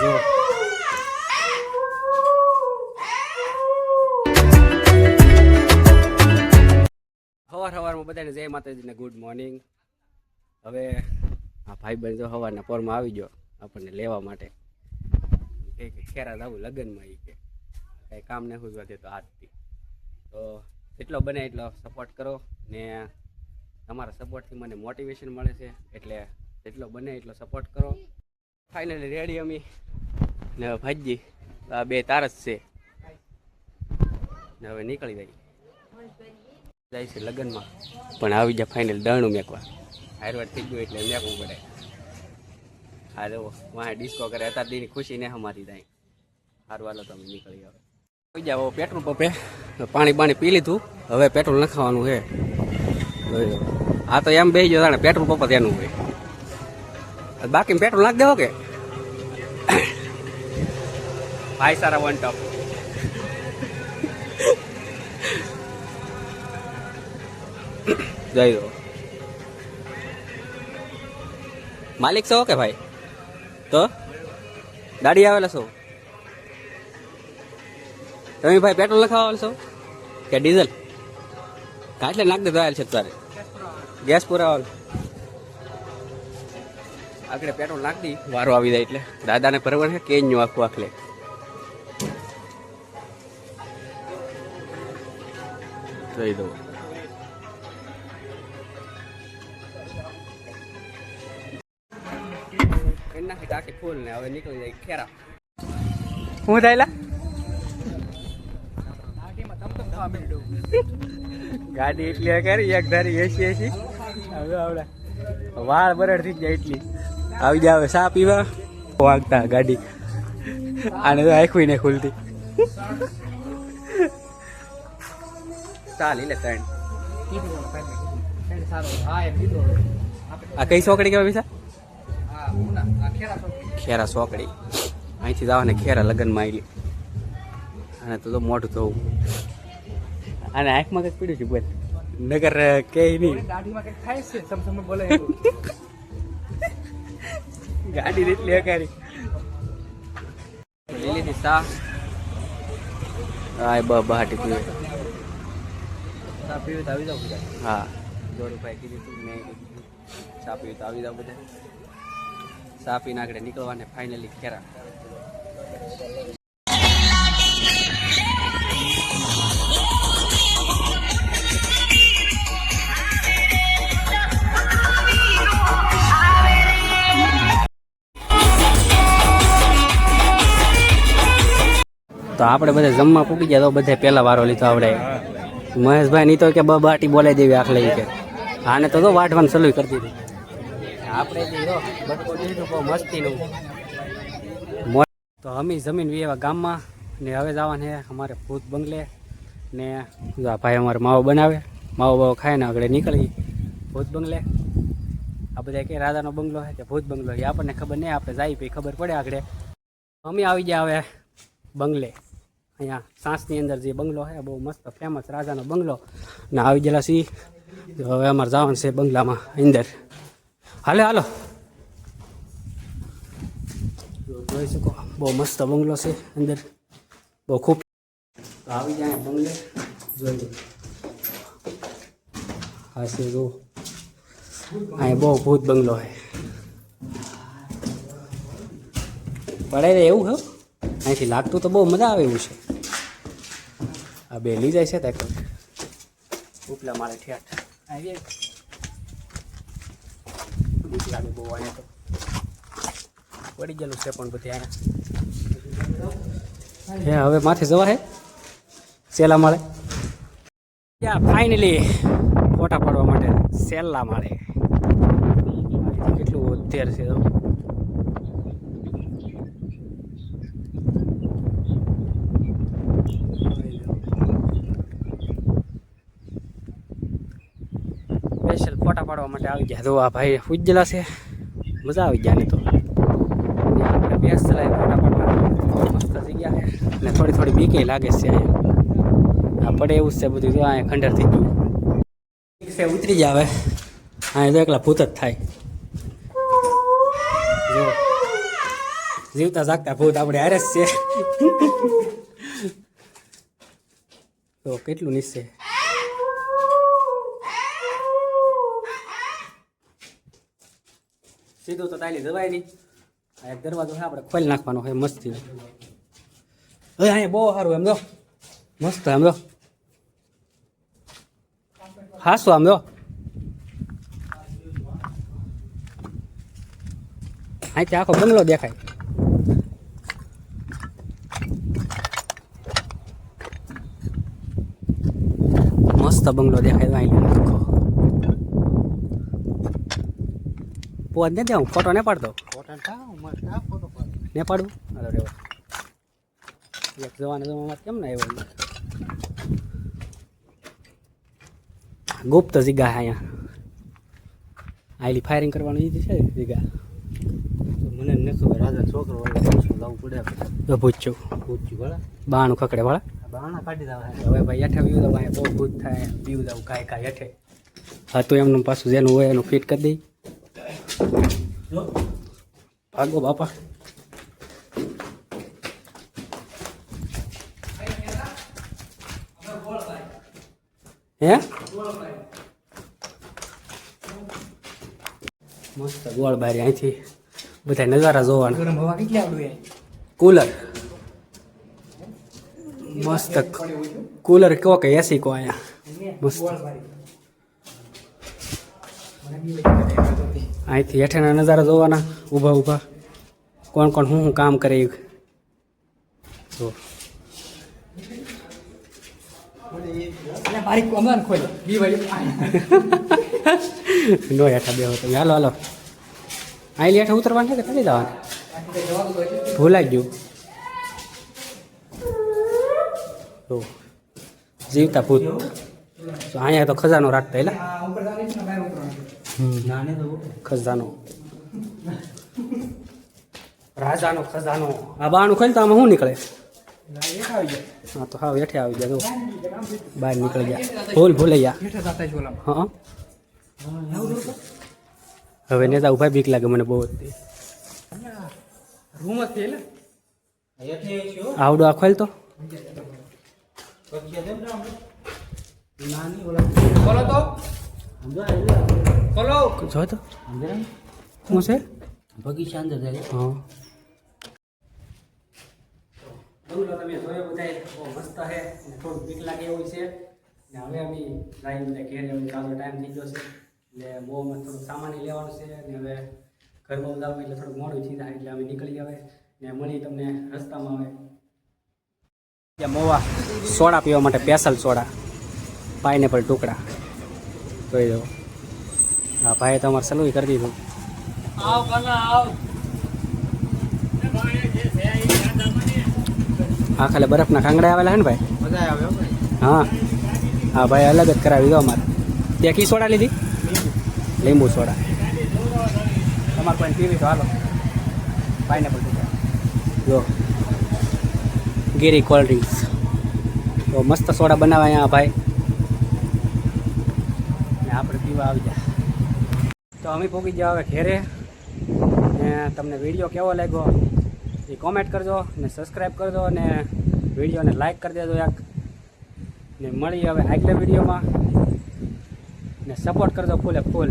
જો સવારમાં બધાને જય માતાજીને ગુડ મોર્નિંગ. હવે આ ભાઈબંધ જો સવારના પોરમાં આવી ગયો આપણને લેવા માટે. કે ખેરા આવું લગ્નમાં એ કે કંઈ કામ ન હોય તો આજથી તો જેટલો બને એટલો સપોર્ટ કરો ને તમારા સપોર્ટથી મને મોટિવેશન મળે છે, એટલે જેટલો બને એટલો સપોર્ટ કરો. ફાઇનલી રેડી અમે ને ભાજી આ બે તાર જ છે ને હવે નીકળી જાય છે લગ્નમાં. પણ આવી જાય ફાઇનલ દણું મેકવા હારવાર થઈ ગયું એટલે મેકવું પડે. હા જો વાંહે ડિસ્કો કરે અત્યારની ખુશી ને અમારી થાય. સારું હાલો તમે નીકળી હવે આવી જાઓ. પેટ્રોલ પંપે પાણી બાણી પી લીધું, હવે પેટ્રોલ નખાવાનું છે. આ તો એમ બેસી ગયો પેટ્રોલ પંપ એનું હોય, બાકી પેટ્રોલ નાખ દેવો કે ભાઈ સારા વન ટોપ. જઈ દો માલિક છો કે ભાઈ? તો ગાડી આવેલા છો તમે ભાઈ? પેટ્રોલ નખાવા છો કે ડીઝલ? કાટલે નાખ દે તો આવેલ છે તારે ગેસ પુરાવા આગળ પેટ્રોલ નાખ દી વારો આવી જાય એટલે દાદાને બરાબર છે કે ન્યુ આખું આખલે જોઈ દઉં. નાખી ટાંકી ફૂલ ને હવે નીકળી જાય ખેરા. હું થયેલા ગાડી એટલી કરી એક ધારી એસી એસી હવે આવડે વાળ બરડ થઈ જાય એટલી આવી જાય. હવે ચા પીવા વાગતા ગાડી આને તો આખું ને ખુલતી ચાલી લે ત્રણ. આ કઈ સોકડી કેવા પૈસા? ખેરા સોકડી. અહીંથી જવા ને ખેરા લગ્નમાં આવી અને તો મોટું થવું. અને આંખમાં કંઈક પીડ્યું છે બોલ નગર કે નહીં ગાડી એટલી હકારી લીધી સા બહાટી પીવે ચા પીવી તો આવી જાવ બધા. હા જોડુભાઈ કીધું તું મેં ચા પીવી તો આવી જાવ બધા. ચા પીને આગળ નીકળવાને ફાઇનલી ખેરા. તો આપણે બધા જમવા પૂકી ગયા તો બધા પહેલા વારો લીધો આવડે. મહેશભાઈ ની તો કે બાટી બોલાઈ દેવી આખ લઈ કે આને તો વાટવાનું સલું કરી દીધું. આપણે બધું બહુ મસ્તીનું. તો અમે જમીન એવા ગામમાં ને હવે જવાનું છે અમારે ભૂત બંગલે ને ભાઈ અમારે માવો બનાવે, માવો બાવો ખાય ને આગળ નીકળી ભૂત બંગલે. આ બધા કે રાજાનો બંગલો છે કે ભૂત બંગલો એ આપણને ખબર નહીં, આપણે જાય પછી ખબર પડે આગળ. અમે આવી ગયા હવે બંગલે. અહીંયા સાંસની અંદર જે બંગલો છે બહુ મસ્ત ફેમસ રાજાનો બંગલો ને આવી ગયેલા છીએ. હવે અમારે જવાનું છે બંગલામાં અંદર. હાલે હાલો જોઈ શકો બહુ મસ્ત બંગલો છે અંદર બહુ ખૂબ. તો આવી જાય બંગલે જોઈ લો. હા છે જો અહીંયા બહુ ભૂત બંગલો છે પડે એવું હે. અહીંથી લાગતું તો બહુ મજા આવે એવું છે. આ બે લઈ જાય છે ત્યાં ઉપલા મારે ઠેઠ આવી બીક લાગે બહુ. અહીંયા તો પડી ગયેલું છે પણ બધી અહીંયા હવે માથે જવા હે સેલા માળે. ત્યાં ફાઇનલી ફોટા પાડવા માટે સેલા માળે કેટલું અત્યાર છે. સ્પેશિયલ ફોટા પાડવા માટે આવી ગયા. તો આ ભાઈ ઉજ્જલા છે, મજા આવી ગયા. ને તો આપણે બેસ ચલાવી ફોટા પાડવા મસ્ત જગ્યા છે ને થોડી થોડી બીકે લાગે છે. અહીંયા આ પડે એવું છે બધું. જો અહીંયા ખંડર થઈ ગયું છે ઉતરી જાય. હવે અહીંયા તો એકલા ભૂત જ થાય. જો જીવતા જાગતા ભૂત આપણે હારે જ છે. તો કેટલું નિશ્ચય સીધું તો તાલી જવાય નહીં. એક દરવાજો છે આપણે ખોલી નાખવાનો હોય મસ્તી. હવે અહીંયા બહુ સારું એમ જો મસ્ત એમ જો હાસું આમ જો અહીંથી આખો બંગલો દેખાય. મસ્ત બંગલો દેખાય અહીં આખો. પોત ને હું ફોટો ને પાડતો ને પાડું હાલો રેવા એક જવાને જવામાં કેમ ના આવ્યો ગુપ્ત જગ્યા અહીંયા આયલી ફાયરિંગ કરવાનું એ છે જગ્યા. મને નથી રાજા છોકરો લાવવું પડે તો પૂછ્યું ભલા બાણું ખકડે વાળા બાણા કાઢી દેવા હવે ભાઈ હેઠે પીવું દઉં અહીંયા બહુ ભૂત થાય પીવું દઉં કાંઈ કાંઈ હેઠે હતું એમનું પાછું જેનું હોય એનું ફિટ કરી દઈ. ભાગો બાપા હે મસ્ત ગોળ બારી અહીંથી બધા નજારા જોવાના. કુલર મસ્ત કુલર કહો કે એસી કહો અહીંયા મસ્ત. અહીંથી હેઠેના નજારા જોવાના ઊભા ઊભા કોણ કોણ શું શું કામ કરે જો. નો હેઠા બેહો તમે હાલો હાલો અહીં હેઠા ઉતરવાનું છે કે ચાલી જવાનું ભૂલાઈ ગયું. તો જીવતા ભૂત તો અહીંયા તો ખજાનો રાખતા એટલે ખજાનો રાજાનો ખજાનો આ બાણું ખોલ તો આમાં શું નીકળે. હા તો હા હેઠે આવી ગયા જો બહાર નીકળી ગયા ભૂલાઈ ગયા. હા હવે નેતા ઉભા બીક લાગે મને બહુ આવડો આ ખોલ તો જો તો શું છે બગીચા અંદર જાય. હા બંગલો તમે જોયો બધા બહુ મસ્ત છે અને થોડુંક બીક લાગે એવું છે. ને હવે અમે લાઈન બધા ઘેર એવું ચાલો ટાઈમ થઈ ગયો છે એટલે બહુ અમે થોડુંક સામાન લેવાનું છે ને હવે ઘરમાં જવું એટલે થોડુંક મોડું થઈ જાય એટલે અમે નીકળી આવે ને મળી તમને રસ્તામાં આવે. ત્યાં મોવા સોડા પીવા માટે સ્પેશિયલ સોડા પાઇનેપલ ટુકડા જોઈ દો. હા ભાઈ તો અમારે સલુઈ કરી દીધું. હા ખાલી બરફના ખાંગડા આવેલા છે ને ભાઈ મજા આવે હા હા ભાઈ અલગ જ કરાવી દો અમારે. ત્યાં કી સોડા લીધી લીંબુ સોડા તમારે કોઈ પીવી તો હાલો પાઇનેપલ ટુકડા જો ગીરી કોલ્ડ ડ્રિંક્સ તો મસ્ત સોડા બનાવે અહીંયા ભાઈ ને આપણે પીવા આવી જાય. તો અમે પહોંચી ગયા હવે ઘેરે ને તમને વિડીયો કેવો લાગ્યો એ કોમેન્ટ કરજો ને સબસ્ક્રાઈબ કરજો અને વિડીયોને લાઈક કરી દેજો એક ને મળી હવે આગલા વિડીયોમાં ને સપોર્ટ કરજો ફૂલે ફૂલ.